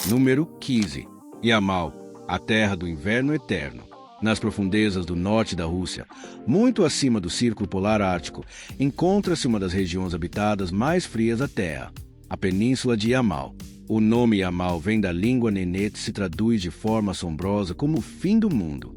Número 15. Yamal, a terra do inverno eterno. Nas profundezas do norte da Rússia, muito acima do Círculo Polar Ártico, encontra-se uma das regiões habitadas mais frias da Terra, a Península de Yamal. O nome Yamal vem da língua nenete e se traduz de forma assombrosa como o fim do mundo.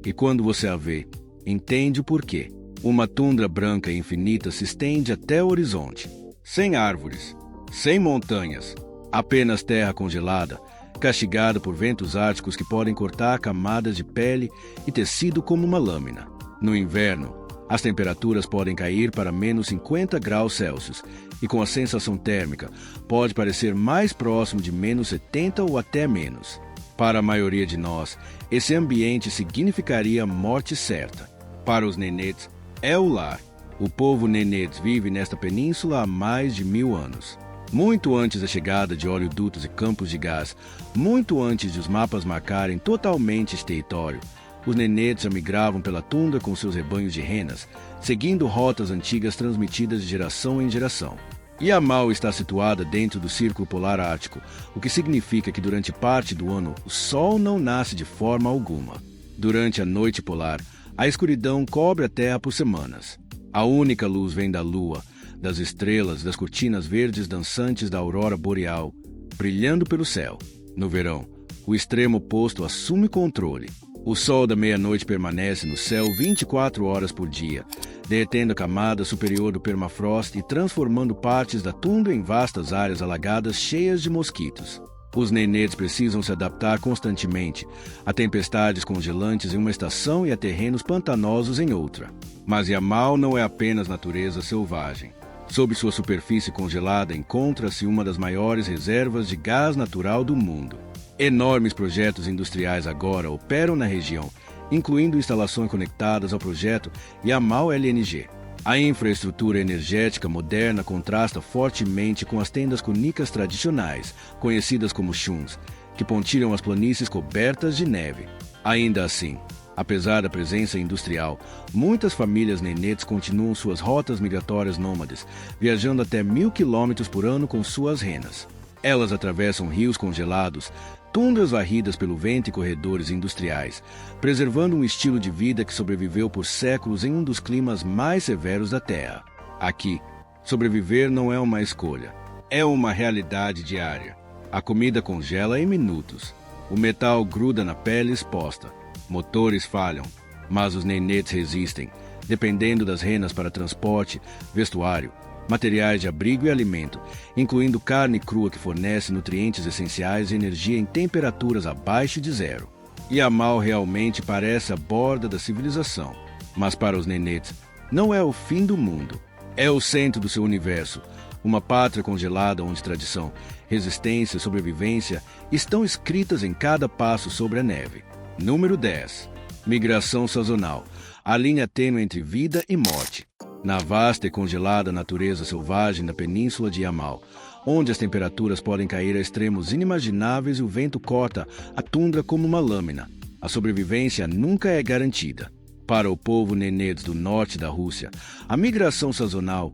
E quando você a vê, entende o porquê. Uma tundra branca e infinita se estende até o horizonte. Sem árvores, sem montanhas, apenas terra congelada, castigada por ventos árticos que podem cortar camadas de pele e tecido como uma lâmina. No inverno, as temperaturas podem cair para menos 50 graus Celsius e com a sensação térmica pode parecer mais próximo de menos 70 ou até menos. Para a maioria de nós, esse ambiente significaria a morte certa. Para os nenetes, é o lar. O povo nenetes vive nesta península há mais de 1000 anos. Muito antes da chegada de oleodutos e campos de gás, muito antes de os mapas marcarem totalmente este território, os nenetes já migravam pela tundra com seus rebanhos de renas, seguindo rotas antigas transmitidas de geração em geração. Yamal está situada dentro do Círculo Polar Ártico, o que significa que durante parte do ano o Sol não nasce de forma alguma. Durante a noite polar, a escuridão cobre a Terra por semanas. A única luz vem da Lua, das estrelas, das cortinas verdes dançantes da aurora boreal, brilhando pelo céu. No verão, o extremo oposto assume controle. O sol da meia-noite permanece no céu 24 horas por dia, derretendo a camada superior do permafrost e transformando partes da tundra em vastas áreas alagadas cheias de mosquitos. Os nenetes precisam se adaptar constantemente a tempestades congelantes em uma estação e a terrenos pantanosos em outra. Mas Yamal não é apenas natureza selvagem. Sob sua superfície congelada encontra-se uma das maiores reservas de gás natural do mundo. Enormes projetos industriais agora operam na região, incluindo instalações conectadas ao projeto Yamal LNG. A infraestrutura energética moderna contrasta fortemente com as tendas cunicas tradicionais, conhecidas como chuns, que pontilham as planícies cobertas de neve. Ainda assim, apesar da presença industrial, muitas famílias nenetes continuam suas rotas migratórias nômades, viajando até 1000 km por ano com suas renas. Elas atravessam rios congelados, tundras varridas pelo vento e corredores industriais, preservando um estilo de vida que sobreviveu por séculos em um dos climas mais severos da Terra. Aqui, sobreviver não é uma escolha, é uma realidade diária. A comida congela em minutos. O metal gruda na pele exposta. Motores falham, mas os nenetes resistem, dependendo das renas para transporte, vestuário, materiais de abrigo e alimento, incluindo carne crua que fornece nutrientes essenciais e energia em temperaturas abaixo de zero. Yamal realmente parece a borda da civilização, mas para os nenetes não é o fim do mundo, é o centro do seu universo, uma pátria congelada onde tradição, resistência e sobrevivência estão escritas em cada passo sobre a neve. Número 10. Migração sazonal, a linha tênue entre vida e morte. Na vasta e congelada natureza selvagem da península de Yamal, onde as temperaturas podem cair a extremos inimagináveis e o vento corta a tundra como uma lâmina, a sobrevivência nunca é garantida. Para o povo nenetes do norte da Rússia, a migração sazonal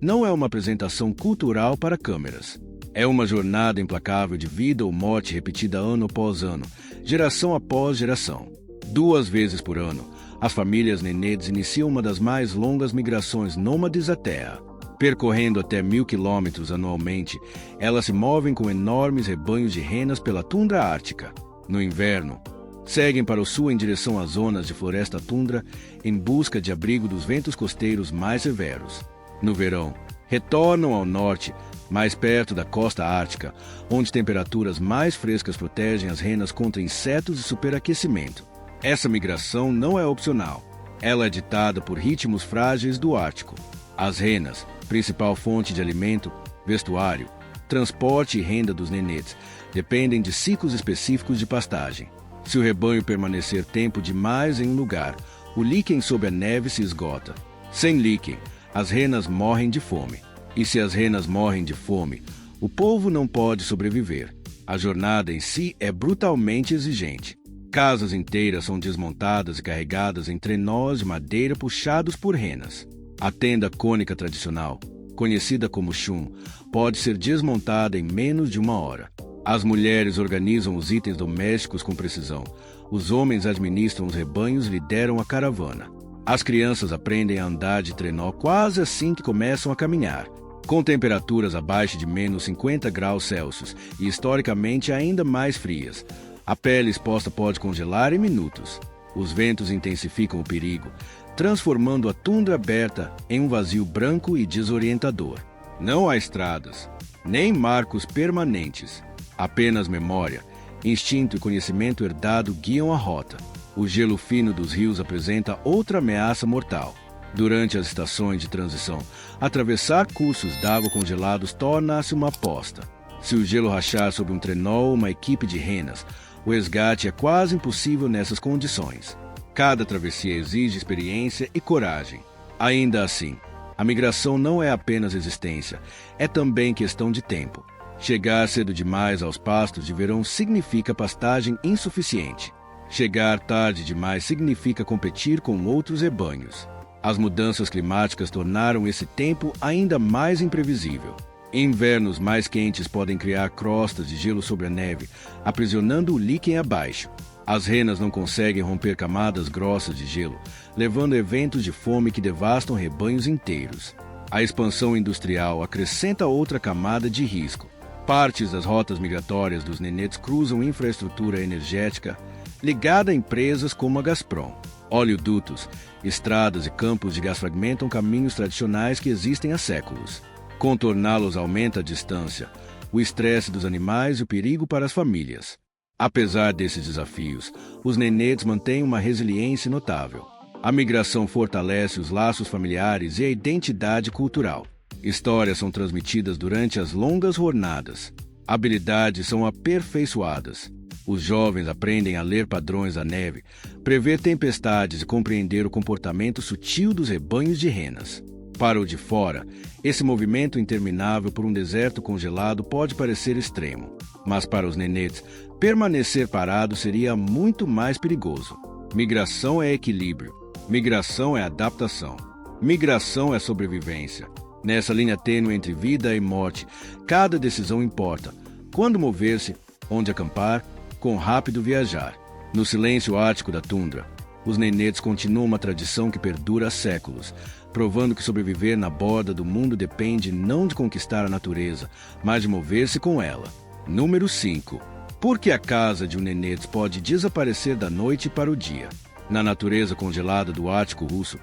não é uma apresentação cultural para câmeras. É uma jornada implacável de vida ou morte repetida ano após ano, geração após geração. 2 vezes por ano, as famílias nenetes iniciam uma das mais longas migrações nômades da Terra. Percorrendo até 1000 quilômetros anualmente, elas se movem com enormes rebanhos de renas pela tundra ártica. No inverno, seguem para o sul em direção às zonas de floresta tundra em busca de abrigo dos ventos costeiros mais severos. No verão, retornam ao norte, mais perto da costa ártica, onde temperaturas mais frescas protegem as renas contra insetos e superaquecimento. Essa migração não é opcional. Ela é ditada por ritmos frágeis do Ártico. As renas, principal fonte de alimento, vestuário, transporte e renda dos nenetes, dependem de ciclos específicos de pastagem. Se o rebanho permanecer tempo demais em um lugar, o líquen sob a neve se esgota. Sem líquen, as renas morrem de fome. E se as renas morrem de fome, o povo não pode sobreviver. A jornada em si é brutalmente exigente. Casas inteiras são desmontadas e carregadas em trenós de madeira puxados por renas. A tenda cônica tradicional, conhecida como chum, pode ser desmontada em menos de 1 hora. As mulheres organizam os itens domésticos com precisão. Os homens administram os rebanhos e lideram a caravana. As crianças aprendem a andar de trenó quase assim que começam a caminhar. Com temperaturas abaixo de menos 50 graus Celsius e historicamente ainda mais frias, a pele exposta pode congelar em minutos. Os ventos intensificam o perigo, transformando a tundra aberta em um vazio branco e desorientador. Não há estradas, nem marcos permanentes. Apenas memória, instinto e conhecimento herdado guiam a rota. O gelo fino dos rios apresenta outra ameaça mortal. Durante as estações de transição, atravessar cursos d'água congelados torna-se uma aposta. Se o gelo rachar sobre um trenó ou uma equipe de renas, o resgate é quase impossível nessas condições. Cada travessia exige experiência e coragem. Ainda assim, a migração não é apenas resistência, é também questão de tempo. Chegar cedo demais aos pastos de verão significa pastagem insuficiente. Chegar tarde demais significa competir com outros rebanhos. As mudanças climáticas tornaram esse tempo ainda mais imprevisível. Invernos mais quentes podem criar crostas de gelo sobre a neve, aprisionando o líquen abaixo. As renas não conseguem romper camadas grossas de gelo, levando a eventos de fome que devastam rebanhos inteiros. A expansão industrial acrescenta outra camada de risco. Partes das rotas migratórias dos nenetes cruzam infraestrutura energética ligada a empresas como a Gazprom. Oleodutos, estradas e campos de gás fragmentam caminhos tradicionais que existem há séculos. Contorná-los aumenta a distância, o estresse dos animais e o perigo para as famílias. Apesar desses desafios, os nenetes mantêm uma resiliência notável. A migração fortalece os laços familiares e a identidade cultural. Histórias são transmitidas durante as longas jornadas. Habilidades são aperfeiçoadas. Os jovens aprendem a ler padrões da neve, prever tempestades e compreender o comportamento sutil dos rebanhos de renas. Para o de fora, esse movimento interminável por um deserto congelado pode parecer extremo, mas para os nenetes, permanecer parado seria muito mais perigoso. Migração é equilíbrio, migração é adaptação, migração é sobrevivência. Nessa linha tênue entre vida e morte, cada decisão importa. Quando mover-se, onde acampar, quão rápido viajar. No silêncio ártico da tundra, os nenetes continuam uma tradição que perdura há séculos, provando que sobreviver na borda do mundo depende não de conquistar a natureza, mas de mover-se com ela. Número 5. Por que a casa de um nenetes pode desaparecer da noite para o dia? Na natureza congelada do Ártico russo,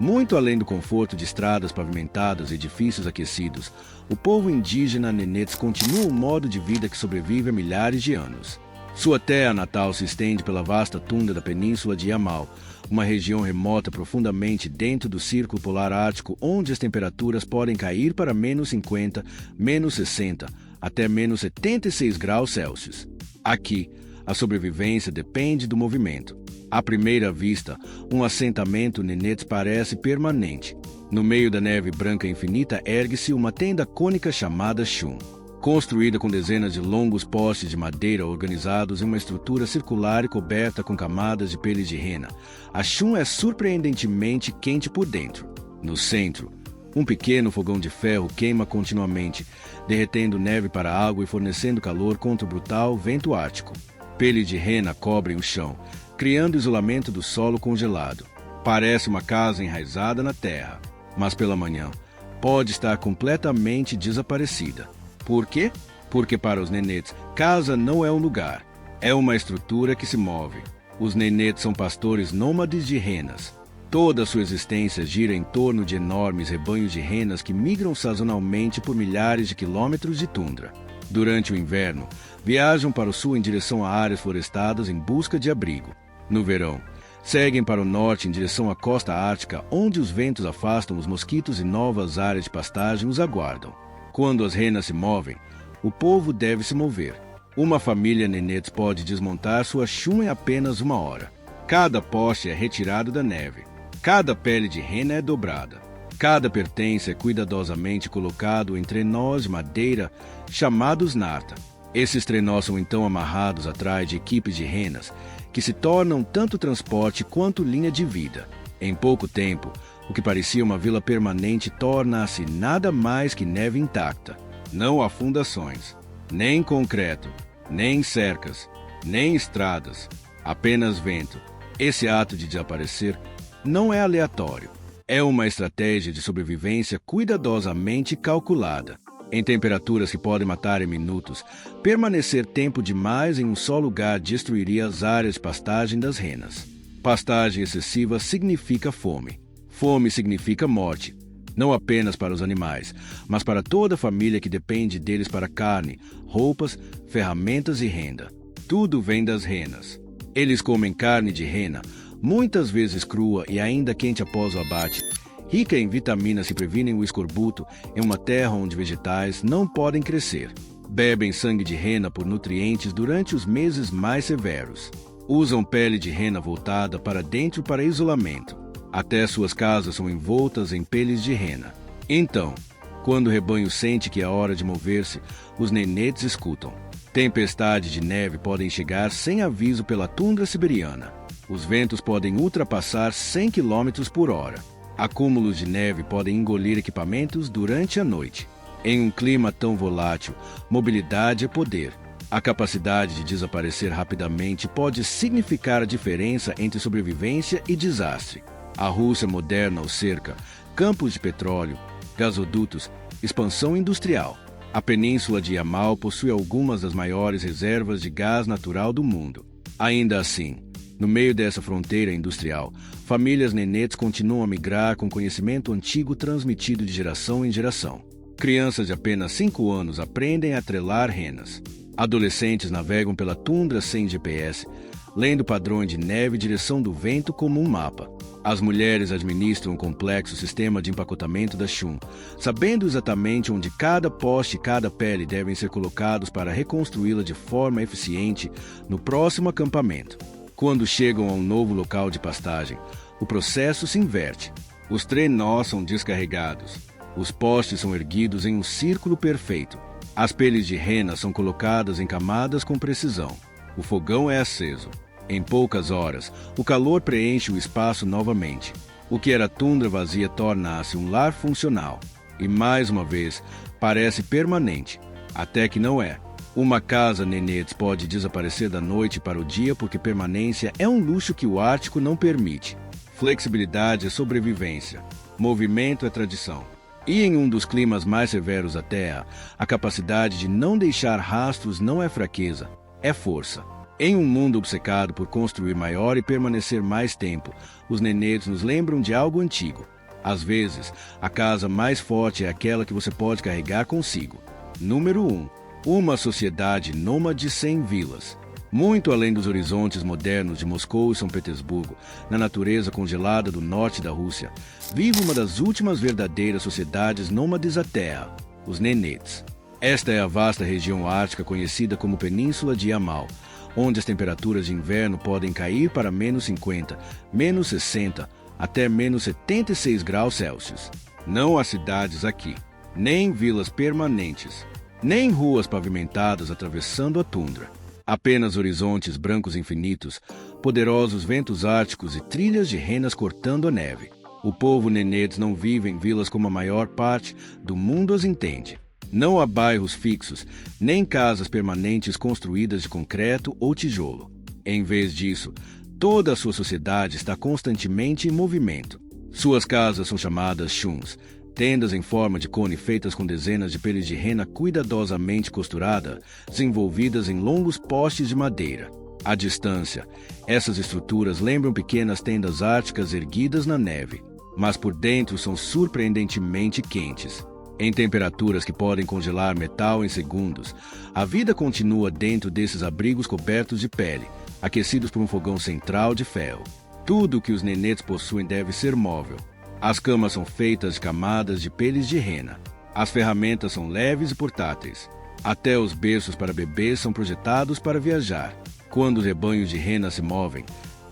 muito além do conforto de estradas pavimentadas e edifícios aquecidos, o povo indígena nenetes continua um modo de vida que sobrevive há milhares de anos. Sua terra natal se estende pela vasta tundra da península de Yamal, uma região remota profundamente dentro do Círculo Polar Ártico, onde as temperaturas podem cair para menos 50, menos 60, até menos 76 graus Celsius. Aqui, a sobrevivência depende do movimento. À primeira vista, um assentamento nenetes parece permanente. No meio da neve branca infinita ergue-se uma tenda cônica chamada chum. Construída com dezenas de longos postes de madeira organizados em uma estrutura circular e coberta com camadas de peles de rena, a chum é surpreendentemente quente por dentro. No centro, um pequeno fogão de ferro queima continuamente, derretendo neve para a água e fornecendo calor contra o brutal vento ártico. Peles de rena cobrem o chão, criando isolamento do solo congelado. Parece uma casa enraizada na terra, mas pela manhã pode estar completamente desaparecida. Por quê? Porque para os nenetes, casa não é um lugar, é uma estrutura que se move. Os nenetes são pastores nômades de renas. Toda a sua existência gira em torno de enormes rebanhos de renas que migram sazonalmente por milhares de quilômetros de tundra. Durante o inverno, viajam para o sul em direção a áreas florestadas em busca de abrigo. No verão, seguem para o norte em direção à costa ártica, onde os ventos afastam os mosquitos e novas áreas de pastagem os aguardam. Quando as renas se movem, o povo deve se mover. Uma família nenetes pode desmontar sua chum em apenas 1 hora. Cada poste é retirado da neve. Cada pele de rena é dobrada. Cada pertence é cuidadosamente colocado em trenós de madeira chamados narta. Esses trenós são então amarrados atrás de equipes de renas, que se tornam tanto transporte quanto linha de vida. Em pouco tempo, o que parecia uma vila permanente torna-se nada mais que neve intacta. Não há fundações, nem concreto, nem cercas, nem estradas, apenas vento. Esse ato de desaparecer não é aleatório. É uma estratégia de sobrevivência cuidadosamente calculada. Em temperaturas que podem matar em minutos, permanecer tempo demais em um só lugar destruiria as áreas de pastagem das renas. Pastagem excessiva significa fome. Fome significa morte, não apenas para os animais, mas para toda a família que depende deles para carne, roupas, ferramentas e renda. Tudo vem das renas. Eles comem carne de rena, muitas vezes crua e ainda quente após o abate, rica em vitaminas que previnem o escorbuto em uma terra onde vegetais não podem crescer. Bebem sangue de rena por nutrientes durante os meses mais severos. Usam pele de rena voltada para dentro para isolamento. Até suas casas são envoltas em peles de rena. Então, quando o rebanho sente que é hora de mover-se, os nenetes escutam. Tempestades de neve podem chegar sem aviso pela tundra siberiana. Os ventos podem ultrapassar 100 km por hora. Acúmulos de neve podem engolir equipamentos durante a noite. Em um clima tão volátil, mobilidade é poder. A capacidade de desaparecer rapidamente pode significar a diferença entre sobrevivência e desastre. A Rússia moderna o cerca, campos de petróleo, gasodutos, expansão industrial. A península de Yamal possui algumas das maiores reservas de gás natural do mundo. Ainda assim, no meio dessa fronteira industrial, famílias nenetes continuam a migrar com conhecimento antigo transmitido de geração em geração. Crianças de apenas 5 anos aprendem a trelar renas. Adolescentes navegam pela tundra sem GPS, lendo padrões de neve e direção do vento como um mapa. As mulheres administram um complexo sistema de empacotamento da chum, sabendo exatamente onde cada poste e cada pele devem ser colocados para reconstruí-la de forma eficiente no próximo acampamento. Quando chegam a um novo local de pastagem, o processo se inverte. Os trenós são descarregados. Os postes são erguidos em um círculo perfeito. As peles de rena são colocadas em camadas com precisão. O fogão é aceso. Em poucas horas, o calor preenche o espaço novamente. O que era tundra vazia torna-se um lar funcional. E mais uma vez, parece permanente. Até que não é. Uma casa nenetes pode desaparecer da noite para o dia porque permanência é um luxo que o Ártico não permite. Flexibilidade é sobrevivência. Movimento é tradição. E em um dos climas mais severos da Terra, a capacidade de não deixar rastros não é fraqueza, é força. Em um mundo obcecado por construir maior e permanecer mais tempo, os nenetes nos lembram de algo antigo. Às vezes, a casa mais forte é aquela que você pode carregar consigo. Número 1. Uma sociedade nômade sem vilas. Muito além dos horizontes modernos de Moscou e São Petersburgo, na natureza congelada do norte da Rússia, vive uma das últimas verdadeiras sociedades nômades da Terra, os nenetes. Esta é a vasta região ártica conhecida como Península de Yamal, onde as temperaturas de inverno podem cair para menos 50, menos 60, até menos 76 graus Celsius. Não há cidades aqui, nem vilas permanentes, nem ruas pavimentadas atravessando a tundra. Apenas horizontes brancos infinitos, poderosos ventos árticos e trilhas de renas cortando a neve. O povo nenetes não vive em vilas como a maior parte do mundo as entende. Não há bairros fixos, nem casas permanentes construídas de concreto ou tijolo. Em vez disso, toda a sua sociedade está constantemente em movimento. Suas casas são chamadas chuns, tendas em forma de cone feitas com dezenas de peles de rena cuidadosamente costurada, desenvolvidas em longos postes de madeira. À distância, essas estruturas lembram pequenas tendas árticas erguidas na neve, mas por dentro são surpreendentemente quentes. Em temperaturas que podem congelar metal em segundos, a vida continua dentro desses abrigos cobertos de pele, aquecidos por um fogão central de ferro. Tudo o que os nenetes possuem deve ser móvel. As camas são feitas de camadas de peles de rena. As ferramentas são leves e portáteis. Até os berços para bebês são projetados para viajar. Quando os rebanhos de rena se movem,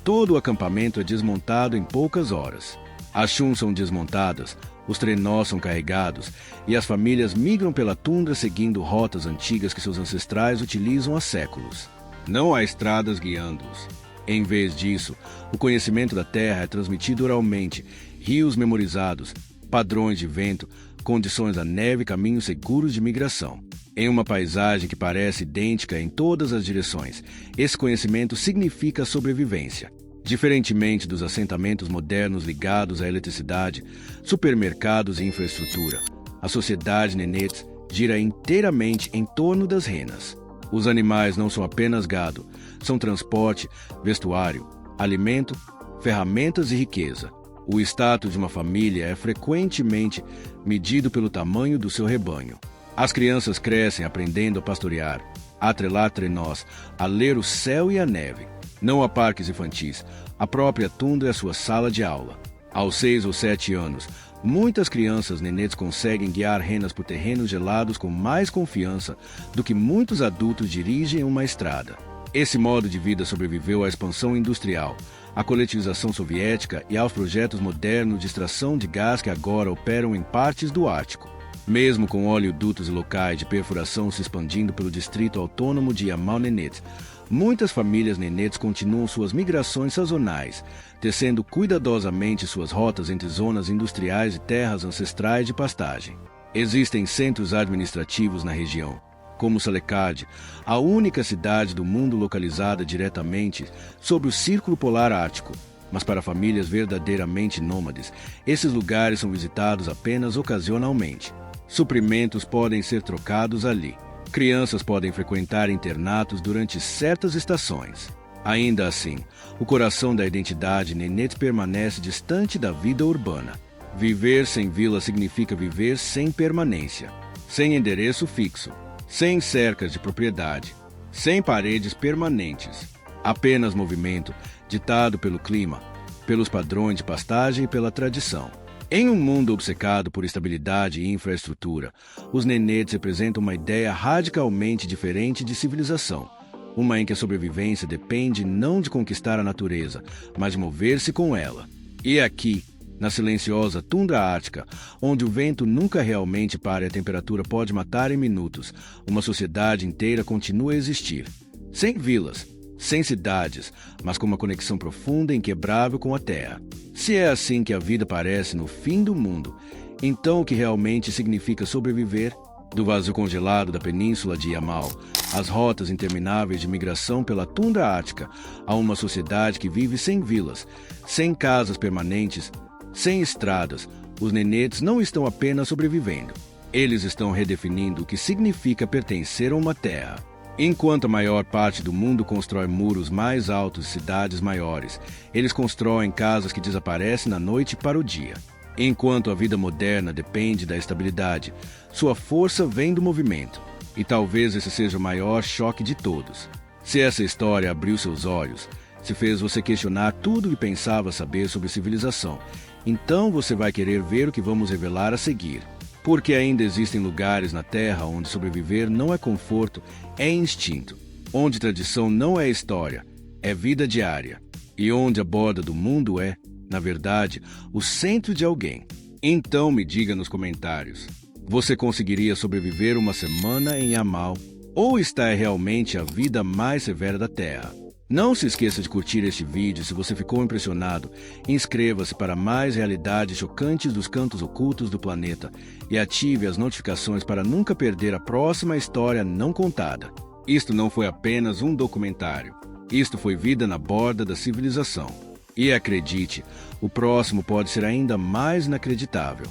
todo o acampamento é desmontado em poucas horas. As chuns são desmontadas, os trenós são carregados e as famílias migram pela tundra seguindo rotas antigas que seus ancestrais utilizam há séculos. Não há estradas guiando-os. Em vez disso, o conhecimento da terra é transmitido oralmente, rios memorizados, padrões de vento, condições da neve e caminhos seguros de migração. Em uma paisagem que parece idêntica em todas as direções, esse conhecimento significa sobrevivência. Diferentemente dos assentamentos modernos ligados à eletricidade, supermercados e infraestrutura, a sociedade Nenets gira inteiramente em torno das renas. Os animais não são apenas gado, são transporte, vestuário, alimento, ferramentas e riqueza. O status de uma família é frequentemente medido pelo tamanho do seu rebanho. As crianças crescem aprendendo a pastorear, a atrelar trenós, a ler o céu e a neve. Não há parques infantis, a própria tundra é sua sala de aula. Aos 6 ou 7 anos, muitas crianças nenetes conseguem guiar renas por terrenos gelados com mais confiança do que muitos adultos dirigem uma estrada. Esse modo de vida sobreviveu à expansão industrial, à coletivização soviética e aos projetos modernos de extração de gás que agora operam em partes do Ártico. Mesmo com oleodutos e locais de perfuração se expandindo pelo distrito autônomo de Yamal-Nenets, muitas famílias nenetes continuam suas migrações sazonais, tecendo cuidadosamente suas rotas entre zonas industriais e terras ancestrais de pastagem. Existem centros administrativos na região, como Salekard, a única cidade do mundo localizada diretamente sobre o Círculo Polar Ártico. Mas para famílias verdadeiramente nômades, esses lugares são visitados apenas ocasionalmente. Suprimentos podem ser trocados ali. Crianças podem frequentar internatos durante certas estações. Ainda assim, o coração da identidade Nenets permanece distante da vida urbana. Viver sem vila significa viver sem permanência, sem endereço fixo, sem cercas de propriedade, sem paredes permanentes. Apenas movimento, ditado pelo clima, pelos padrões de pastagem e pela tradição. Em um mundo obcecado por estabilidade e infraestrutura, os Nenets representam uma ideia radicalmente diferente de civilização. Uma em que a sobrevivência depende não de conquistar a natureza, mas de mover-se com ela. E aqui, na silenciosa tundra ártica, onde o vento nunca realmente para e a temperatura pode matar em minutos, uma sociedade inteira continua a existir. Sem vilas, sem cidades, mas com uma conexão profunda e inquebrável com a Terra. Se é assim que a vida parece no fim do mundo, então o que realmente significa sobreviver? Do vazio congelado da península de Yamal, às rotas intermináveis de migração pela tundra ártica, a uma sociedade que vive sem vilas, sem casas permanentes, sem estradas, os Nenets não estão apenas sobrevivendo. Eles estão redefinindo o que significa pertencer a uma terra. Enquanto a maior parte do mundo constrói muros mais altos e cidades maiores, eles constroem casas que desaparecem na noite para o dia. Enquanto a vida moderna depende da estabilidade, sua força vem do movimento. E talvez esse seja o maior choque de todos. Se essa história abriu seus olhos, se fez você questionar tudo o que pensava saber sobre civilização, então você vai querer ver o que vamos revelar a seguir. Porque ainda existem lugares na Terra onde sobreviver não é conforto, é instinto. Onde tradição não é história, é vida diária. E onde a borda do mundo é, na verdade, o centro de alguém. Então me diga nos comentários. Você conseguiria sobreviver uma semana em Yamal? Ou está realmente a vida mais severa da Terra? Não se esqueça de curtir este vídeo se você ficou impressionado. Inscreva-se para mais realidades chocantes dos cantos ocultos do planeta e ative as notificações para nunca perder a próxima história não contada. Isto não foi apenas um documentário. Isto foi vida na borda da civilização. E acredite, o próximo pode ser ainda mais inacreditável.